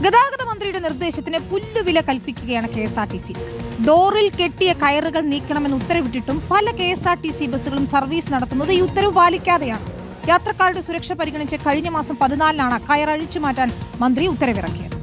ഗതാഗത മന്ത്രിയുടെ നിർദ്ദേശത്തിന് പുല്ലുവില കൽപ്പിക്കുകയാണ് KSRTC. ഡോറിൽ കെട്ടിയ കയറുകൾ നീക്കണമെന്ന് ഉത്തരവിട്ടിട്ടും പല KSRTC ബസ്സുകളും സർവീസ് നടത്തുന്നത് ഈ ഉത്തരവ് പാലിക്കാതെയാണ്. യാത്രക്കാരുടെ സുരക്ഷ പരിഗണിച്ച് കഴിഞ്ഞ മാസം 14-നാണ് കയർ അഴിച്ചു മാറ്റാൻ മന്ത്രി ഉത്തരവിറക്കിയത്.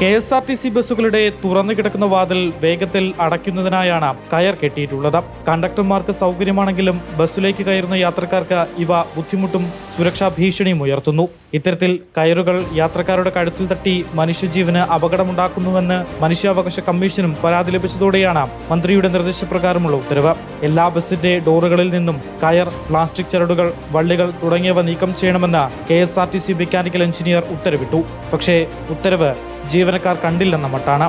KSRTC ബസ്സുകളുടെ തുറന്നു കിടക്കുന്ന വാതിൽ വേഗത്തിൽ അടയ്ക്കുന്നതിനായാണ് കയർ കെട്ടിയിട്ടുള്ളത്. കണ്ടക്ടർമാർക്ക് സൗകര്യമാണെങ്കിലും ബസ്സിലേക്ക് കയറുന്ന യാത്രക്കാർക്ക് ഇവ ബുദ്ധിമുട്ടും സുരക്ഷാ ഭീഷണിയും ഉയർത്തുന്നു. ഇത്തരത്തിൽ കയറുകൾ യാത്രക്കാരുടെ കഴുത്തിൽ തട്ടി മനുഷ്യജീവന് അപകടമുണ്ടാക്കുന്നുവെന്ന് മനുഷ്യാവകാശ കമ്മീഷനും പരാതി ലഭിച്ചതോടെയാണ് മന്ത്രിയുടെ നിർദ്ദേശപ്രകാരമുള്ള ഉത്തരവ്. എല്ലാ ബസിന്റെ ഡോറുകളിൽ നിന്നും കയർ, പ്ലാസ്റ്റിക് ചരടുകൾ, വള്ളികൾ തുടങ്ങിയവ നീക്കം ചെയ്യണമെന്ന് KSRTC മെക്കാനിക്കൽ എഞ്ചിനീയർ ഉത്തരവിട്ടു. പക്ഷേ ഉത്തരവ് ജീവനക്കാർ കണ്ടില്ലെന്ന മട്ടാണ്.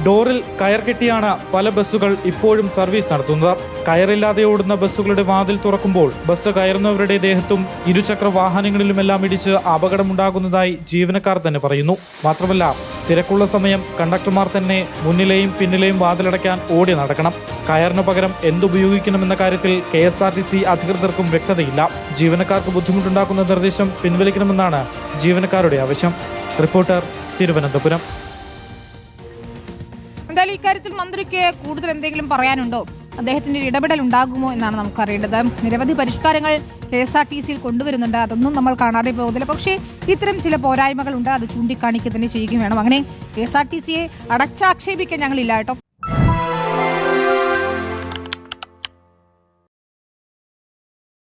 ഡോറിൽ കയർ കെട്ടിയാണ് പല ബസ്സുകൾ ഇപ്പോഴും സർവീസ് നടത്തുന്നത്. കയറില്ലാതെ ഓടുന്ന ബസ്സുകളുടെ വാതിൽ തുറക്കുമ്പോൾ ബസ് കയറുന്നവരുടെ ദേഹത്തും ഇരുചക്ര വാഹനങ്ങളിലുമെല്ലാം ഇടിച്ച് അപകടമുണ്ടാകുന്നതായി ജീവനക്കാർ തന്നെ പറയുന്നു. മാത്രമല്ല, തിരക്കുള്ള സമയം കണ്ടക്ടർമാർ തന്നെ മുന്നിലെയും പിന്നിലെയും വാതിലടയ്ക്കാൻ ഓടി നടക്കണം. കയറിന് പകരം എന്തുപയോഗിക്കണമെന്ന കാര്യത്തിൽ KSRTC അധികൃതർക്കും വ്യക്തതയില്ല. ജീവനക്കാർക്ക് ബുദ്ധിമുട്ടുണ്ടാക്കുന്ന നിർദ്ദേശം പിൻവലിക്കണമെന്നാണ് ജീവനക്കാരുടെ ആവശ്യം. റിപ്പോർട്ടർ, തിരുവനന്തപുരം. എന്തായാലും ഇക്കാര്യത്തിൽ മന്ത്രിക്ക് കൂടുതൽ എന്തെങ്കിലും പറയാനുണ്ടോ? അദ്ദേഹത്തിന്റെ ഇടപെടൽ ഉണ്ടാകുമോ എന്നാണ് നമുക്കറിയേണ്ടത്. നിരവധി പരിഷ്കാരങ്ങൾ KSRTC കൊണ്ടുവരുന്നുണ്ട്, അതൊന്നും നമ്മൾ കാണാതെ പോകുന്നില്ല. പക്ഷേ ഇത്തരം ചില പോരായ്മകളുണ്ട്, അത് ചൂണ്ടിക്കാണിക്കുക തന്നെ ചെയ്യുകയും വേണം. അങ്ങനെ KSRTC അടച്ചാക്ഷേപിക്കാൻ ഞങ്ങളില്ല കേട്ടോ.